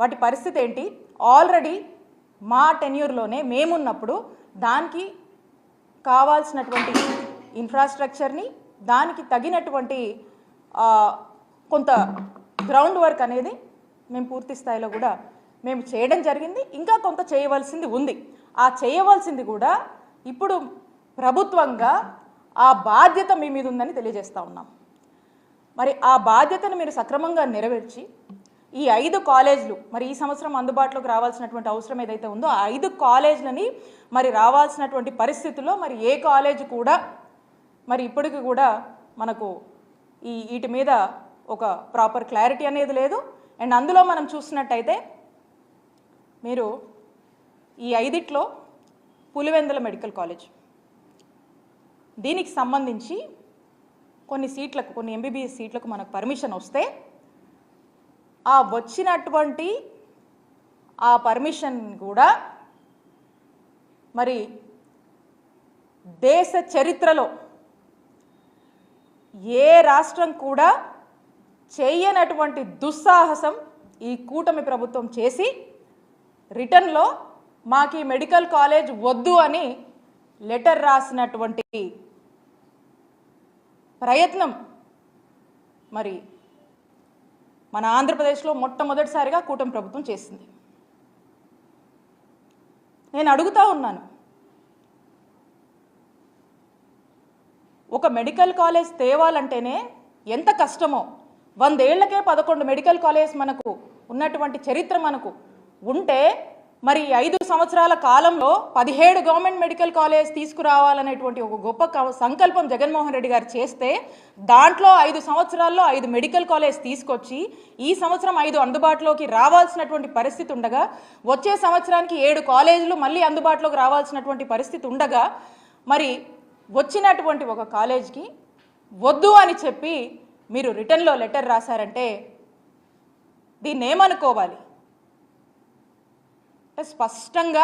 వాటి పరిస్థితి ఏంటి? ఆల్రెడీ మా టెన్యూర్లోనే మేమున్నప్పుడు దానికి కావాల్సినటువంటి ఇన్ఫ్రాస్ట్రక్చర్ని, దానికి తగినటువంటి కొంత గ్రౌండ్ వర్క్ అనేది మేము పూర్తి స్థాయిలో కూడా మేము చేయడం జరిగింది. ఇంకా కొంత చేయవలసింది ఉంది. ఆ చేయవలసింది కూడా ఇప్పుడు ప్రభుత్వంగా ఆ బాధ్యత మీ మీద ఉందని తెలియజేస్తూ ఉన్నాం. మరి ఆ బాధ్యతను మీరు సక్రమంగా నెరవేర్చి ఈ 5 కాలేజీలు మరి ఈ సంవత్సరం అందుబాటులోకి రావాల్సినటువంటి అవసరం ఏదైతే ఉందో ఆ 5 కాలేజీలని మరి రావాల్సినటువంటి పరిస్థితుల్లో మరి ఏ కాలేజీ కూడా మరి ఇప్పటికి కూడా మనకు వీటి మీద ఒక ప్రాపర్ క్లారిటీ అనేది లేదు. అండ్ అందులో మనం చూసినట్టయితే మీరు ఈ 5లో పులివెందుల మెడికల్ కాలేజ్ దీనికి సంబంధించి కొన్ని సీట్లకు, కొన్ని ఎంబీబీఎస్ సీట్లకు మనకు పర్మిషన్ వస్తే ఆ వచ్చినటువంటి ఆ పర్మిషన్ కూడా మరి దేశ చరిత్రలో ఏ రాష్ట్రం కూడా చేయనటువంటి దుస్సాహసం ఈ కూటమి ప్రభుత్వం చేసి రిటర్న్లో మాకు ఈ మెడికల్ కాలేజ్ వద్దు అని లెటర్ రాసినటువంటి ప్రయత్నం మరి మన ఆంధ్రప్రదేశ్లో మొట్టమొదటిసారిగా కూటమి ప్రభుత్వం చేసింది. నేను అడుగుతా ఉన్నాను, ఒక మెడికల్ కాలేజ్ తేవాలంటేనే ఎంత కష్టమో, 100 ఏళ్లకే 11 మెడికల్ కాలేజ్ మనకు ఉన్నటువంటి చరిత్ర మనకు ఉంటే మరి 5 సంవత్సరాల కాలంలో 17 గవర్నమెంట్ మెడికల్ కాలేజ్ తీసుకురావాలనేటువంటి ఒక గొప్ప సంకల్పం జగన్మోహన్ రెడ్డి గారు చేస్తే దాంట్లో 5 సంవత్సరాల్లో 5 మెడికల్ కాలేజ్ తీసుకొచ్చి ఈ సంవత్సరం 5 అందుబాటులోకి రావాల్సినటువంటి పరిస్థితి ఉండగా, వచ్చే సంవత్సరానికి 7 కాలేజీలు మళ్ళీ అందుబాటులోకి రావాల్సినటువంటి పరిస్థితి ఉండగా మరి వచ్చినటువంటి ఒక కాలేజ్కి వద్దు అని చెప్పి మీరు రిటర్న్లో లెటర్ రాశారంటే దీన్ని ఏమనుకోవాలి? అంటే స్పష్టంగా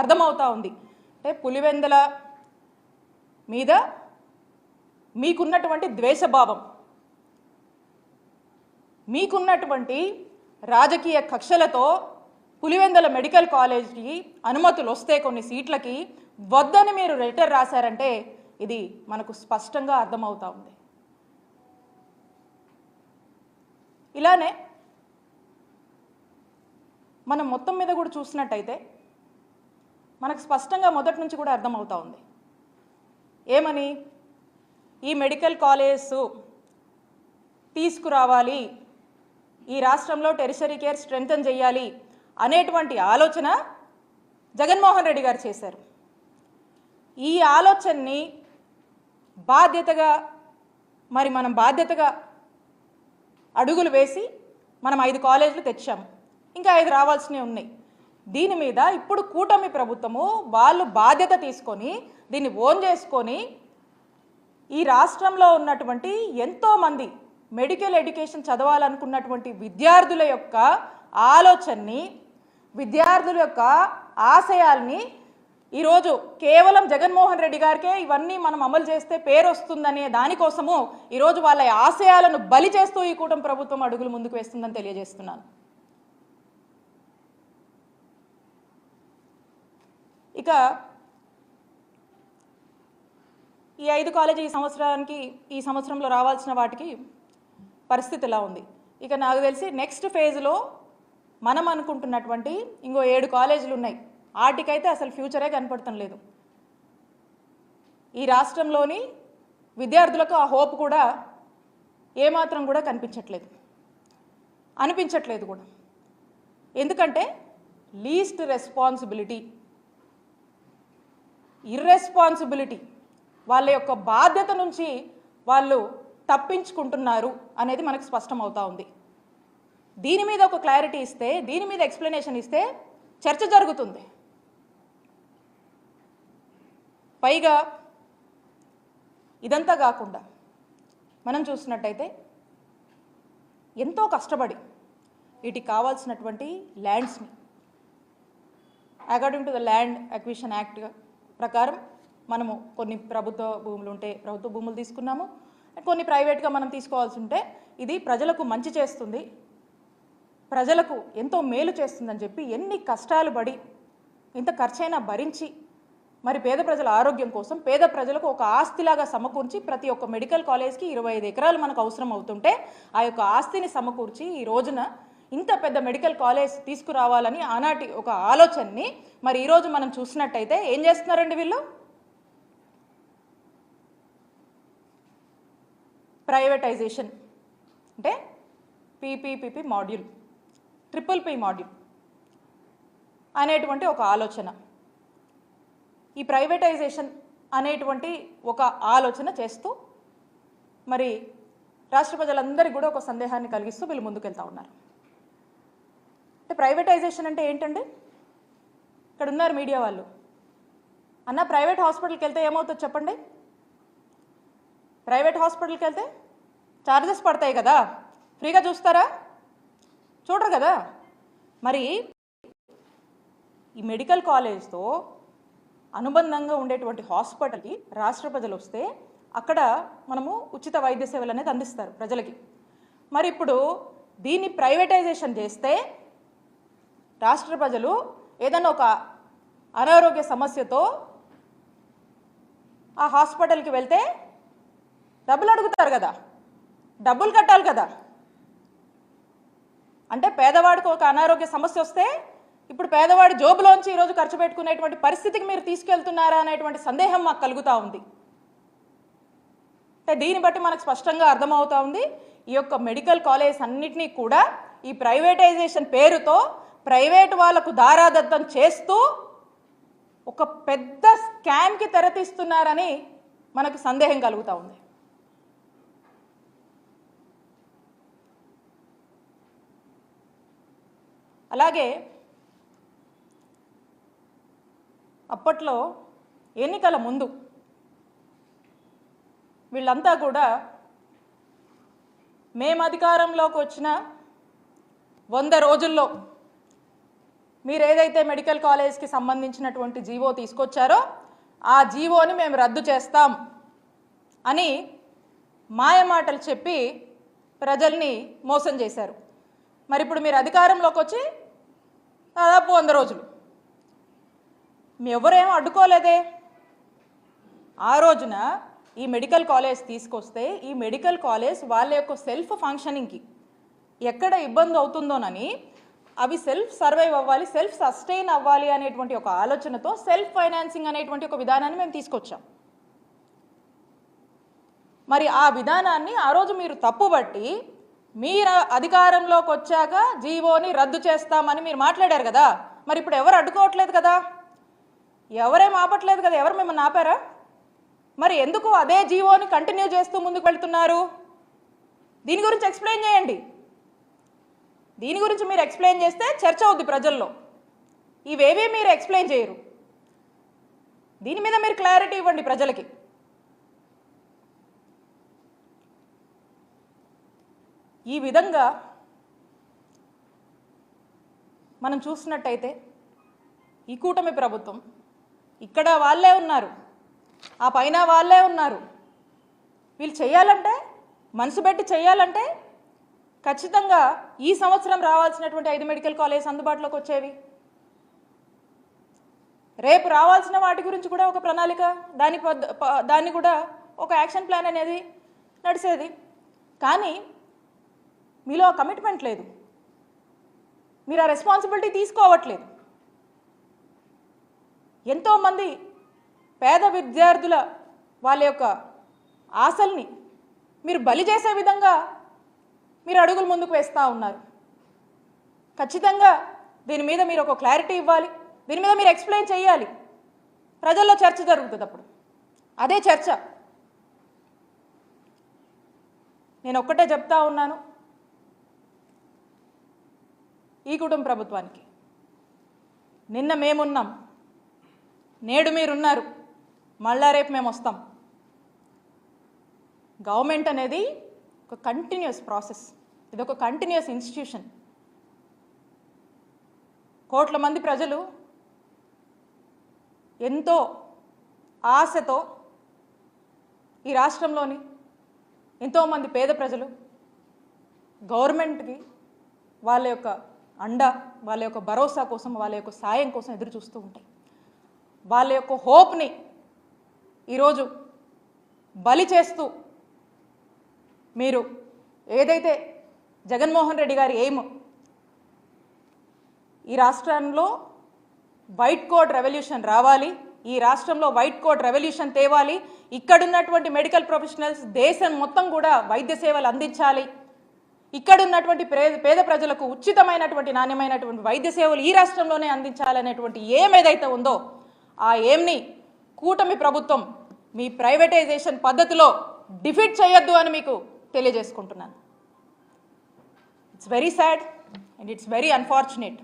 అర్థమవుతా ఉంది. అంటే పులివెందుల మీద మీకున్నటువంటి ద్వేషభావం, మీకున్నటువంటి రాజకీయ కక్షలతో పులివెందుల మెడికల్ కాలేజ్కి అనుమతులు వస్తే కొన్ని సీట్లకి వద్దని మీరు లెటర్ రాశారంటే ఇది మనకు స్పష్టంగా అర్థమవుతా ఉంది. ఇలానే మనం మొత్తం మీద కూడా చూసినట్టయితే మనకు స్పష్టంగా మొదటి నుంచి కూడా అర్థమవుతా ఉంది. ఏమని? ఈ మెడికల్ కాలేజ్ తీసుకురావాలి, ఈ రాష్ట్రంలో టెరిషరీ కేర్ స్ట్రెంథన్ చేయాలి అనేటువంటి ఆలోచన జగన్మోహన్ రెడ్డి గారు చేశారు. ఈ ఆలోచనని బాధ్యతగా మనం బాధ్యతగా అడుగులు వేసి మనం 5 కాలేజీలు తెచ్చాము, ఇంకా 5 రావాల్సినవి ఉన్నాయి. దీని మీద ఇప్పుడు కూటమి ప్రభుత్వము వాళ్ళు బాధ్యత తీసుకొని దీన్ని ఓన్ చేసుకొని ఈ రాష్ట్రంలో ఉన్నటువంటి ఎంతోమంది మెడికల్ ఎడ్యుకేషన్ చదవాలనుకున్నటువంటి విద్యార్థుల యొక్క ఆలోచనని, విద్యార్థుల యొక్క ఆశయాల్ని ఈరోజు కేవలం జగన్మోహన్ రెడ్డి గారికే ఇవన్నీ మనం అమలు చేస్తే పేరు వస్తుందనే దానికోసము ఈరోజు వాళ్ళ ఆశయాలను బలి చేస్తూ ఈ కూటమి ప్రభుత్వం అడుగులు ముందుకు వేస్తుందని తెలియజేస్తున్నాను. ఇక ఈ 5 కాలేజీ ఈ సంవత్సరంలో రావాల్సిన వాటికి పరిస్థితి ఎలా ఉంది? ఇక నాకు తెలిసి నెక్స్ట్ ఫేజ్లో మనం అనుకుంటున్నటువంటి ఇంకో 7 కాలేజీలు ఉన్నాయి. వాటికైతే అసలు ఫ్యూచరే కనపడటం లేదు. ఈ రాష్ట్రంలోని విద్యార్థులకు ఆ హోప్ కూడా ఏమాత్రం కూడా అనిపించట్లేదు కూడా. ఎందుకంటే లీస్ట్ రెస్పాన్సిబిలిటీ, ఇర్రెస్పాన్సిబిలిటీ, వాళ్ళ యొక్క బాధ్యత నుంచి వాళ్ళు తప్పించుకుంటున్నారు అనేది మనకు స్పష్టమవుతా ఉంది. దీని మీద ఒక క్లారిటీ ఇస్తే, దీని మీద ఎక్స్ప్లెనేషన్ ఇస్తే చర్చ జరుగుతుంది. పైగా ఇదంతా కాకుండా మనం చూసినట్టయితే ఎంతో కష్టపడి వీటికి కావాల్సినటువంటి ల్యాండ్స్ని according to the land acquisition act ప్రకారం మనము కొన్ని ప్రభుత్వ భూములు ఉంటే ప్రభుత్వ భూములు తీసుకున్నాము, కొన్ని ప్రైవేట్గా మనం తీసుకోవాల్సి ఉంటే ఇది ప్రజలకు మంచి చేస్తుంది, ప్రజలకు ఎంతో మేలు చేస్తుందని చెప్పి ఎన్ని కష్టాలు పడి ఇంత ఖర్చైనా భరించి మరి పేద ప్రజల ఆరోగ్యం కోసం పేద ప్రజలకు ఒక ఆస్తిలాగా సమకూర్చి ప్రతి ఒక్క మెడికల్ కాలేజ్కి 25 ఎకరాలు మనకు అవసరం అవుతుంటే ఆ యొక్క ఆస్తిని సమకూర్చి ఈ రోజున ఇంత పెద్ద మెడికల్ కాలేజ్ తీసుకురావాలని ఆనాటి ఒక ఆలోచనని మరి ఈరోజు మనం చూసినట్టయితే ఏం చేస్తున్నారండి వీళ్ళు? ప్రైవేటైజేషన్ అంటే పీపీపీపీ మాడ్యూల్, ట్రిపుల్ పీ మాడ్యూల్ అనేటువంటి ఒక ఆలోచన, ఈ ప్రైవేటైజేషన్ అనేటువంటి ఒక ఆలోచన చేస్తూ మరి రాష్ట్ర ప్రజలందరికీ కూడా ఒక సందేహాన్ని కలిగిస్తూ వీళ్ళు ముందుకెళ్తా ఉన్నారు. అంటే ప్రైవేటైజేషన్ అంటే ఏంటండి? ఇక్కడ ఉన్నారు మీడియా వాళ్ళు, అన్న ప్రైవేట్ హాస్పిటల్కి వెళ్తే ఏమవుతుంది చెప్పండి? ప్రైవేట్ హాస్పిటల్కి వెళ్తే ఛార్జెస్ పడతాయి కదా, ఫ్రీగా చూస్తారా? చూడరు కదా. మరి ఈ మెడికల్ కాలేజ్తో అనుబంధంగా ఉండేటువంటి హాస్పిటల్కి రాష్ట్ర ప్రజలు వస్తే అక్కడ మనము ఉచిత వైద్య సేవలు అనేది అందిస్తారు ప్రజలకి. మరి ఇప్పుడు దీన్ని ప్రైవేటైజేషన్ చేస్తే రాష్ట్ర ప్రజలు ఏదైనా ఒక అనారోగ్య సమస్యతో ఆ హాస్పిటల్కి వెళ్తే డబ్బులు అడుగుతారు కదా, డబ్బులు కట్టాలి కదా. అంటే పేదవాడికి ఒక అనారోగ్య సమస్య వస్తే ఇప్పుడు పేదవాడి జోబులోంచి ఈరోజు ఖర్చు పెట్టుకునేటువంటి పరిస్థితికి మీరు తీసుకెళ్తున్నారా అనేటువంటి సందేహం మాకు కలుగుతూ ఉంది. అంటే దీన్ని బట్టి మనకు స్పష్టంగా అర్థమవుతా ఉంది ఈ యొక్క మెడికల్ కాలేజ్ అన్నిటినీ కూడా ఈ ప్రైవేటైజేషన్ పేరుతో ప్రైవేట్ వాళ్లకు దారాదత్తం చేస్తూ ఒక పెద్ద స్కామ్కి తెరతీస్తున్నారని మనకు సందేహం కలుగుతూ ఉంది. అలాగే అప్పట్లో ఎన్నికల ముందు వీళ్ళంతా కూడా మేము అధికారంలోకి వచ్చిన 100 రోజుల్లో మీరు ఏదైతే మెడికల్ కాలేజ్కి సంబంధించినటువంటి జీవో తీసుకొచ్చారో ఆ జీవోని మేము రద్దు చేస్తాం అని మాయమాటలు చెప్పి ప్రజల్ని మోసం చేశారు. మరి ఇప్పుడు మీరు అధికారంలోకి వచ్చి దాదాపు 100 రోజులు మీ ఎవరేమో అడ్డుకోలేదే. ఆ రోజున ఈ మెడికల్ కాలేజ్ తీసుకొస్తే ఈ మెడికల్ కాలేజ్ వాళ్ళ యొక్క సెల్ఫ్ ఫంక్షనింగ్కి ఎక్కడ ఇబ్బంది అవుతుందోనని అవి సెల్ఫ్ సర్వైవ్ అవ్వాలి, సెల్ఫ్ సస్టైన్ అవ్వాలి అనేటువంటి ఒక ఆలోచనతో సెల్ఫ్ ఫైనాన్సింగ్ అనేటువంటి ఒక విధానాన్ని మేము తీసుకొచ్చాం. మరి ఆ విధానాన్ని ఆ రోజు మీరు తప్పుబట్టి మీరు అధికారంలోకి వచ్చాక జీవోని రద్దు చేస్తామని మీరు మాట్లాడారు కదా. మరి ఇప్పుడు ఎవరు అడ్డుకోవట్లేదు కదా, ఎవరేం ఆపట్లేదు కదా, ఎవరు మిమ్మల్ని ఆపారా? మరి ఎందుకు అదే జీవోని కంటిన్యూ చేస్తూ ముందుకు వెళ్తున్నారు? దీని గురించి ఎక్స్ప్లెయిన్ చేయండి. దీని గురించి మీరు ఎక్స్ప్లెయిన్ చేస్తే చర్చ అవుద్ది ప్రజల్లో. ఇవేవీ మీరు ఎక్స్ప్లెయిన్ చేయరు. దీని మీద మీరు క్లారిటీ ఇవ్వండి ప్రజలకి. ఈ విధంగా మనం చూసినట్టయితే ఈ కూటమి ప్రభుత్వం ఇక్కడ వాళ్ళే ఉన్నారు, ఆ పైన వాళ్ళే ఉన్నారు. వీళ్ళు చేయాలంటే మనసు పెట్టి చేయాలంటే ఖచ్చితంగా ఈ సంవత్సరం రావాల్సినటువంటి 5 మెడికల్ కాలేజ్ అందుబాటులోకి వచ్చేవి. రేపు రావాల్సిన వాటి గురించి కూడా ఒక ప్రణాళిక, దాన్ని కూడా ఒక యాక్షన్ ప్లాన్ అనేది నడిచేది. కానీ మీలో ఆ కమిట్మెంట్ లేదు, మీరు ఆ రెస్పాన్సిబిలిటీ తీసుకోవట్లేదు. ఎంతోమంది పేద విద్యార్థుల వాళ్ళ యొక్క ఆశల్ని మీరు బలి చేసే విధంగా మీరు అడుగులు ముందుకు వేస్తూ ఉన్నారు. ఖచ్చితంగా దీని మీద మీరు ఒక క్లారిటీ ఇవ్వాలి, దీని మీద మీరు ఎక్స్ప్లెయిన్ చేయాలి. ప్రజల్లో చర్చ జరుగుతుంది, అప్పుడు అదే చర్చ. నేను ఒక్కటే చెప్తా ఉన్నాను ఈ కుటుంబ ప్రభుత్వానికి, నిన్న మేమున్నాం, నేడు మీరున్నారు, మళ్ళా రేపు మేము వస్తాం. గవర్నమెంట్ అనేది ఒక కంటిన్యూస్ ప్రాసెస్, ఇది ఒక కంటిన్యూస్ ఇన్స్టిట్యూషన్. కోట్ల మంది ప్రజలు ఎంతో ఆశతో ఈ రాష్ట్రంలోని ఎంతోమంది పేద ప్రజలు గవర్నమెంట్కి వాళ్ళ యొక్క అండ, వాళ్ళ యొక్క భరోసా కోసం, వాళ్ళ యొక్క సాయం కోసం ఎదురు చూస్తూ ఉంటాయి. వాళ్ళ యొక్క హోప్ని ఈరోజు బలి చేస్తూ మీరు ఏదైతే జగన్మోహన్ రెడ్డి గారి ఎయిమ్ ఈ రాష్ట్రంలో వైట్ కోట్ రెవల్యూషన్ రావాలి, ఈ రాష్ట్రంలో వైట్ కోట్ రెవల్యూషన్ తేవాలి, ఇక్కడున్నటువంటి మెడికల్ ప్రొఫెషనల్స్ దేశం మొత్తం కూడా వైద్య సేవలు అందించాలి, ఇక్కడున్నటువంటి పేద ప్రజలకు ఉచితమైనటువంటి నాణ్యమైనటువంటి వైద్య సేవలు ఈ రాష్ట్రంలోనే అందించాలనేటువంటి ఏం ఏదైతే ఉందో ఆ ఏమ్ని కూటమి ప్రభుత్వం మీ ప్రైవేటైజేషన్ పద్ధతిలో డిఫీట్ చేయొద్దు అని మీకు తెలియజేసుకుంటున్నాను. It's very sad and it's very unfortunate.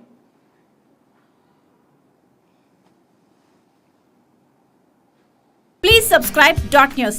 Please subscribe Dot News.